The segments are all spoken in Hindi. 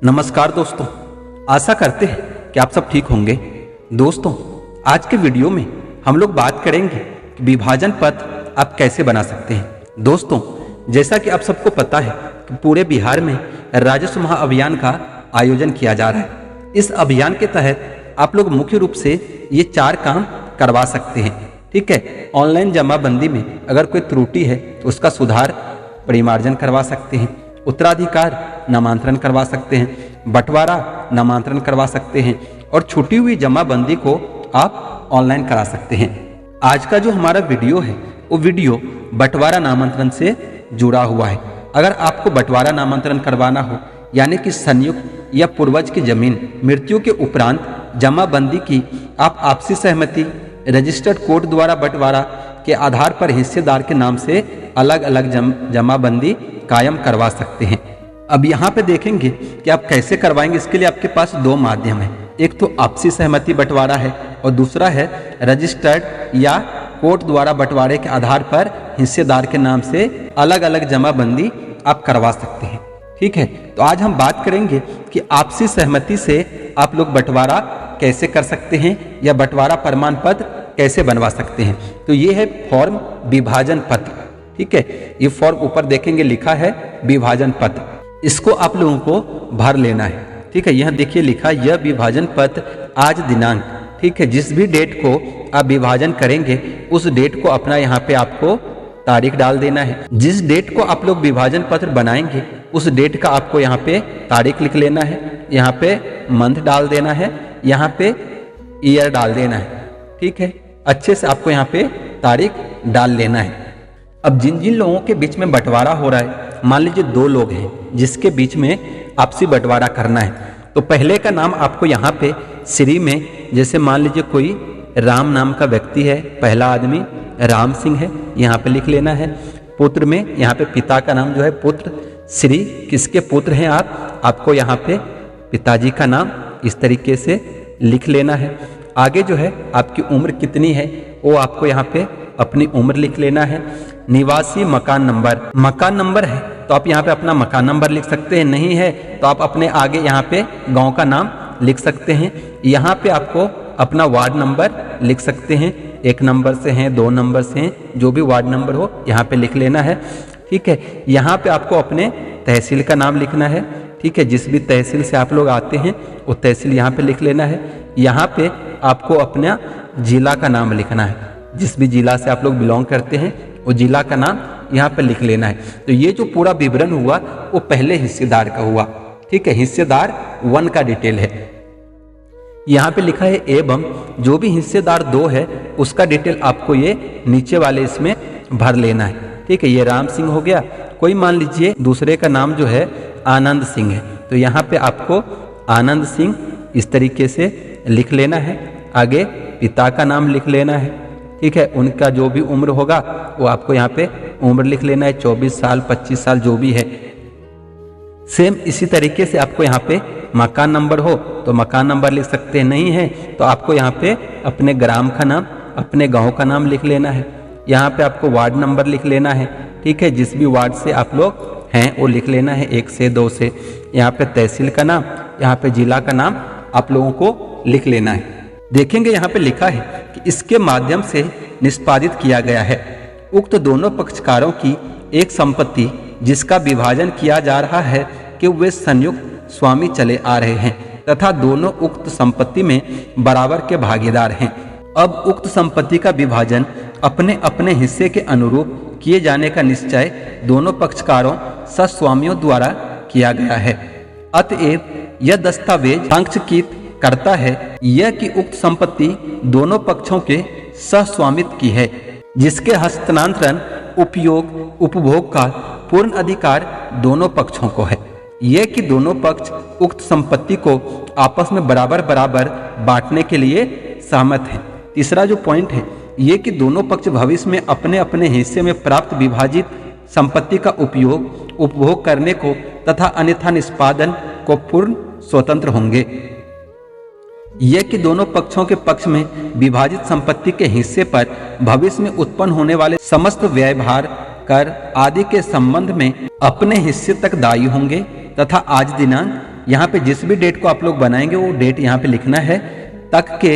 नमस्कार दोस्तों, आशा करते हैं कि आप सब ठीक होंगे। दोस्तों, आज के वीडियो में हम लोग बात करेंगे कि विभाजन पत्र आप कैसे बना सकते हैं। दोस्तों, जैसा कि आप सबको पता है कि पूरे बिहार में राजस्व महाअभियान का आयोजन किया जा रहा है। इस अभियान के तहत आप लोग मुख्य रूप से ये 4 काम करवा सकते हैं। ठीक है, ऑनलाइन जमाबंदी में अगर कोई त्रुटि है तो उसका सुधार परिमार्जन करवा सकते हैं, उत्तराधिकार नामांतरण करवा सकते हैं, बंटवारा नामांतरण करवा सकते हैं और छूटी हुई जमाबंदी को आप ऑनलाइन करा सकते हैं। आज का जो हमारा वीडियो है वो वीडियो बंटवारा नामांतरण से जुड़ा हुआ है। अगर आपको बंटवारा नामांतरण करवाना हो, यानी कि संयुक्त या पूर्वज की जमीन मृत्यु के उपरांत जमाबंदी की आप आपसी सहमति रजिस्टर्ड कोर्ट द्वारा बंटवारा के आधार पर हिस्सेदार के नाम से अलग अलग जमाबंदी कायम करवा सकते हैं। अब यहाँ पे देखेंगे कि आप कैसे करवाएंगे। इसके लिए आपके पास 2 माध्यम है। एक तो आपसी सहमति बंटवारा है और दूसरा है रजिस्टर्ड या कोर्ट द्वारा बंटवारे के आधार पर हिस्सेदार के नाम से अलग अलग जमाबंदी आप करवा सकते हैं। ठीक है, तो आज हम बात करेंगे कि आपसी सहमति से आप लोग बंटवारा कैसे कर सकते हैं या बंटवारा प्रमाण पत्र कैसे बनवा सकते हैं। तो ये है फॉर्म विभाजन पत्र। ठीक है, ये फॉर्म ऊपर देखेंगे लिखा है विभाजन पत्र। इसको आप लोगों को भर लेना है। ठीक है, यह देखिए लिखा यह विभाजन पत्र आज दिनांक। ठीक है, जिस भी डेट को आप विभाजन करेंगे उस डेट को अपना यहाँ पे आपको तारीख डाल देना है। जिस डेट को आप लोग विभाजन पत्र बनाएंगे उस डेट का आपको यहाँ पे तारीख लिख लेना है, यहाँ पे मंथ डाल देना है, यहाँ पे ईयर डाल देना है। ठीक है, अच्छे से आपको यहाँ पे तारीख डाल लेना है। अब जिन जिन लोगों के बीच में बंटवारा हो रहा है, मान लीजिए 2 लोग हैं जिसके बीच में आपसी बंटवारा करना है, तो पहले का नाम आपको यहाँ पे श्री में, जैसे मान लीजिए कोई राम नाम का व्यक्ति है, पहला आदमी राम सिंह है, यहाँ पे लिख लेना है। पुत्र में यहाँ पे पिता का नाम जो है पुत्र श्री, किसके पुत्र हैं आपको यहाँ पे पिताजी का नाम इस तरीके से लिख लेना है। आगे जो है आपकी उम्र कितनी है वो आपको यहाँ पे अपनी उम्र लिख लेना है। निवासी मकान नंबर है तो आप यहाँ पे अपना मकान नंबर लिख सकते हैं, नहीं है तो आप अपने आगे यहाँ पे गांव का नाम लिख सकते हैं। यहाँ पे आपको अपना वार्ड नंबर लिख सकते हैं, 1 नंबर से हैं, 2 नंबर से हैं, जो भी वार्ड नंबर हो यहाँ पे लिख लेना है। ठीक है, यहाँ पे आपको अपने तहसील का नाम लिखना है। ठीक है, जिस भी तहसील से आप लोग आते हैं वो तहसील यहाँ पे लिख लेना है। यहाँ पे आपको अपना जिला का नाम लिखना है, जिस भी जिला से आप लोग बिलोंग करते हैं वो जिला का नाम यहाँ पे लिख लेना है। तो ये जो पूरा विवरण हुआ वो पहले हिस्सेदार का हुआ। ठीक है, हिस्सेदार 1 का डिटेल है। यहाँ पे लिखा है एवं जो भी हिस्सेदार 2 है उसका डिटेल आपको ये नीचे वाले इसमें भर लेना है। ठीक है, ये राम सिंह हो गया। कोई मान लीजिए दूसरे का नाम जो है आनंद सिंह है, तो यहाँ पे आपको आनंद सिंह इस तरीके से लिख लेना है। आगे पिता का नाम लिख लेना है। ठीक है, उनका जो भी उम्र होगा वो आपको यहाँ पे उम्र लिख लेना है, 24 साल 25 साल जो भी है। सेम इसी तरीके से आपको यहाँ पे मकान नंबर हो तो मकान नंबर लिख सकते हैं, नहीं है तो आपको यहाँ पे अपने ग्राम का नाम, अपने गांव का नाम लिख लेना है। यहाँ पे आपको वार्ड नंबर लिख लेना है। ठीक है, जिस भी वार्ड से आप लोग हैं वो लिख लेना है, 1 से 2 से। यहाँ पे तहसील का नाम, यहाँ पे जिला का नाम आप लोगों को लिख लेना है। देखेंगे यहाँ पे लिखा है कि इसके माध्यम से निष्पादित किया गया है उक्त दोनों पक्षकारों की एक संपत्ति जिसका विभाजन किया जा रहा है कि वे संयुक्त स्वामी चले आ रहे हैं तथा दोनों उक्त संपत्ति में बराबर के भागीदार हैं। अब उक्त संपत्ति का विभाजन अपने अपने हिस्से के अनुरूप किए जाने का निश्चय दोनों पक्षकारों सस्वामियों द्वारा किया गया है। अतएव यह दस्तावेज अंकित करता है यह कि उक्त संपत्ति दोनों पक्षों के सहस्वामित्व की है, जिसके हस्तांतरण, उपयोग, उपभोग का पूर्ण अधिकार दोनों पक्षों को है। यह कि दोनों पक्ष उक्त संपत्ति को आपस में बराबर बराबर बांटने के लिए सहमत हैं। तीसरा जो पॉइंट है ये कि दोनों पक्ष भविष्य में अपने अपने हिस्से में प्राप्त विभाजित संपत्ति का उपयोग, उपभोग करने को तथा अन्यथा निष्पादन को पूर्ण स्वतंत्र होंगे। यह कि दोनों पक्षों के पक्ष में विभाजित संपत्ति के हिस्से पर भविष्य में उत्पन्न होने वाले समस्त व्यवहार, कर आदि के संबंध में अपने हिस्से तक दायी होंगे तथा आज दिनांक यहाँ पे जिस भी डेट को आप लोग बनाएंगे वो डेट यहाँ पे लिखना है, तक के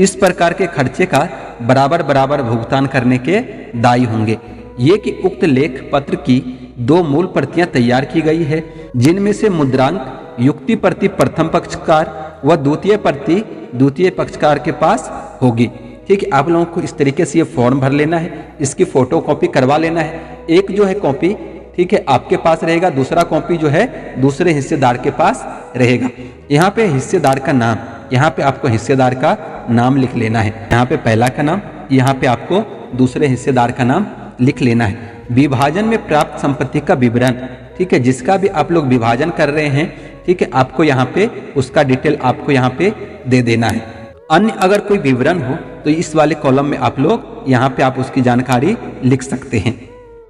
इस प्रकार के खर्चे का बराबर बराबर भुगतान करने के दायी होंगे। ये कि उक्त लेख पत्र की 2 मूल प्रतियां तैयार की गई है, जिनमें से मुद्रांक युक्ति प्रति प्रथम पक्षकार व द्वितीय प्रति द्वितीय पक्षकार के पास होगी। ठीक है, आप लोगों को इस तरीके से ये फॉर्म भर लेना है, इसकी फोटो कॉपी करवा लेना है। एक जो है कॉपी, ठीक है, आपके पास रहेगा, दूसरा कॉपी जो है दूसरे हिस्सेदार के पास रहेगा। यहाँ पे हिस्सेदार का नाम, यहाँ पे आपको हिस्सेदार का नाम लिख लेना है। यहाँ पे पहला का नाम, यहाँ पे आपको दूसरे हिस्सेदार का नाम लिख लेना है। विभाजन में प्राप्त संपत्ति का विवरण, ठीक है, जिसका भी आप लोग विभाजन कर रहे हैं, ठीक है, आपको यहाँ पे उसका डिटेल आपको यहाँ पे दे देना है। अन्य अगर कोई विवरण हो तो इस वाले कॉलम में आप लोग यहाँ पे आप उसकी जानकारी लिख सकते हैं।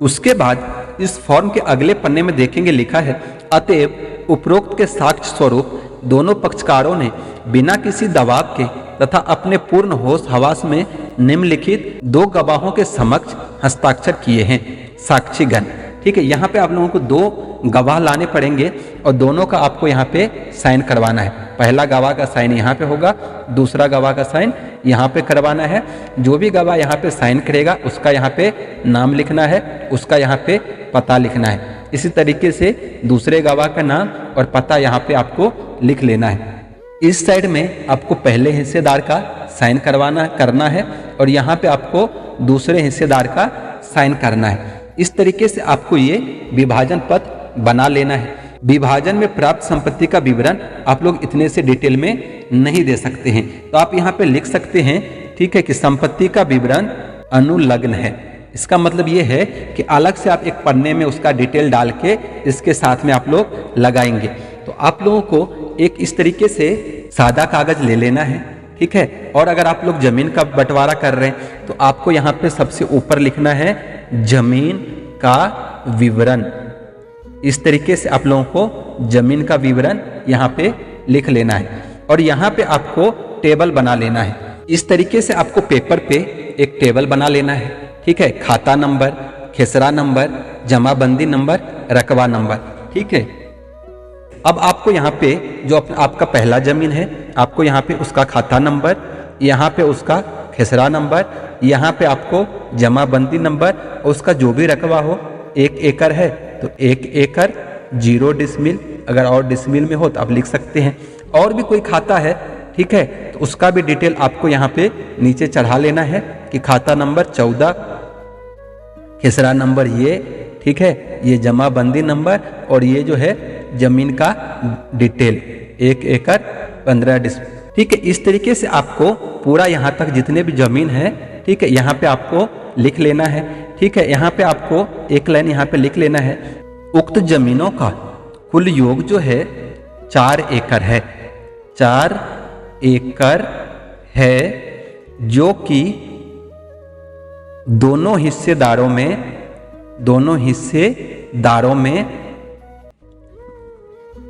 उसके बाद इस फॉर्म के अगले पन्ने में देखेंगे लिखा है, अतएव उपरोक्त के साक्ष्य स्वरूप दोनों पक्षकारों ने बिना किसी दबाव के तथा अपने पूर्ण होश हवास में निम्नलिखित 2 गवाहों के समक्ष हस्ताक्षर किए हैं। साक्षीगण, ठीक है, यहाँ पे आप लोगों को 2 गवाह लाने पड़ेंगे और दोनों का आपको यहाँ पे साइन करवाना है। पहला गवाह का साइन यहाँ पे होगा, दूसरा गवाह का साइन यहाँ पे करवाना है। जो भी गवाह यहाँ पे साइन करेगा उसका यहाँ पे नाम लिखना है, उसका यहाँ पे पता लिखना है। इसी तरीके से दूसरे गवाह का नाम और पता यहाँ पे आपको लिख लेना है। इस साइड में आपको पहले हिस्सेदार का साइन करना है और यहाँ पे आपको दूसरे हिस्सेदार का साइन करना है। इस तरीके से आपको ये विभाजन पत्र बना लेना है। विभाजन में प्राप्त संपत्ति का विवरण आप लोग इतने से डिटेल में नहीं दे सकते हैं, तो आप यहाँ पे लिख सकते हैं, ठीक है, कि संपत्ति का विवरण अनुलग्न है। इसका मतलब ये है कि अलग से आप एक पन्ने में उसका डिटेल डाल के इसके साथ में आप लोग लगाएंगे। तो आप लोगों को एक इस तरीके से सादा कागज ले लेना है, ठीक है। और अगर आप लोग जमीन का बंटवारा कर रहे हैं तो आपको यहाँ पे सबसे ऊपर लिखना है जमीन का विवरण। इस तरीके से आप लोगों को जमीन का विवरण यहाँ पे लिख लेना है और यहाँ पे आपको टेबल बना लेना है। इस तरीके से आपको पेपर पे एक टेबल बना लेना है, ठीक है। खाता नंबर, खेसरा नंबर, जमाबंदी नंबर, रकबा नंबर, ठीक है। अब आपको यहाँ पे जो आपका पहला जमीन है, आपको यहाँ पे उसका खाता नंबर, यहाँ पे उसका खेसरा नंबर, यहाँ पे आपको जमाबंदी नंबर और उसका जो भी रकबा हो। 1 एकड़ है तो 1 एकड़ 0 डिसमिल, अगर और डिसमिल में हो तो आप लिख सकते हैं। और भी कोई खाता है, ठीक है, तो उसका भी डिटेल आपको यहाँ पे नीचे चढ़ा लेना है कि खाता नंबर 14, खेसरा नंबर ये, ठीक है, ये जमाबंदी नंबर और ये जो है जमीन का डिटेल 1 एकड़ 15 डिसमिल, ठीक है। इस तरीके से आपको पूरा यहाँ तक जितने भी जमीन है, ठीक है, यहाँ पे आपको लिख लेना है, ठीक है। यहाँ पे आपको एक लाइन यहाँ पे लिख लेना है, उक्त जमीनों का कुल योग जो है 4 एकड़ है, 4 एकड़ है, जो कि दोनों हिस्सेदारों में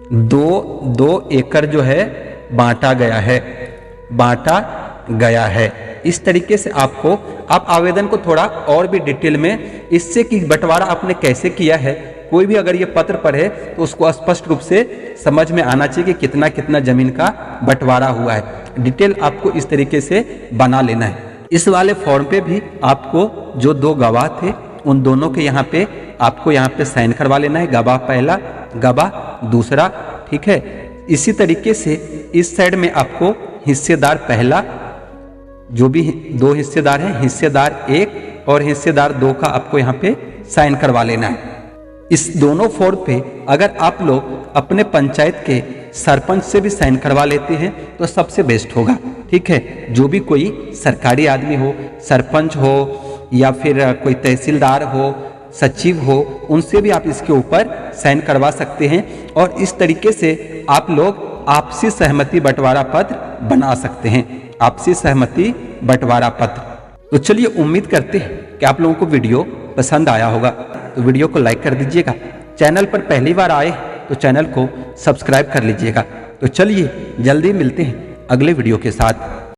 2 एकड़ जो है बांटा गया है। इस तरीके से आप आवेदन को थोड़ा और भी डिटेल में इससे कि बंटवारा आपने कैसे किया है, कोई भी अगर ये पत्र पढ़े तो उसको स्पष्ट रूप से समझ में आना चाहिए कि कितना कितना जमीन का बंटवारा हुआ है। डिटेल आपको इस तरीके से बना लेना है। इस वाले फॉर्म पे भी आपको जो 2 गवाह थे उन दोनों के यहाँ पे आपको यहाँ पे साइन करवा लेना है, गवाह पहला, गवाह दूसरा, ठीक है। इसी तरीके से इस साइड में आपको हिस्सेदार पहला, जो भी 2 हिस्सेदार हैं, हिस्सेदार 1 और हिस्सेदार 2 का आपको यहाँ पे साइन करवा लेना है। इस दोनों फॉर्म पे अगर आप लोग अपने पंचायत के सरपंच से भी साइन करवा लेते हैं तो सबसे बेस्ट होगा, ठीक है। जो भी कोई सरकारी आदमी हो, सरपंच हो या फिर कोई तहसीलदार हो, सचिव हो, उनसे भी आप इसके ऊपर साइन करवा सकते हैं और इस तरीके से आप लोग आपसी सहमति बंटवारा पत्र बना सकते हैं। आपसी सहमति बंटवारा पत्र। तो चलिए, उम्मीद करते हैं कि आप लोगों को वीडियो पसंद आया होगा, तो वीडियो को लाइक कर दीजिएगा। चैनल पर पहली बार आए तो चैनल को सब्सक्राइब कर लीजिएगा। तो चलिए, जल्दी मिलते हैं अगले वीडियो के साथ।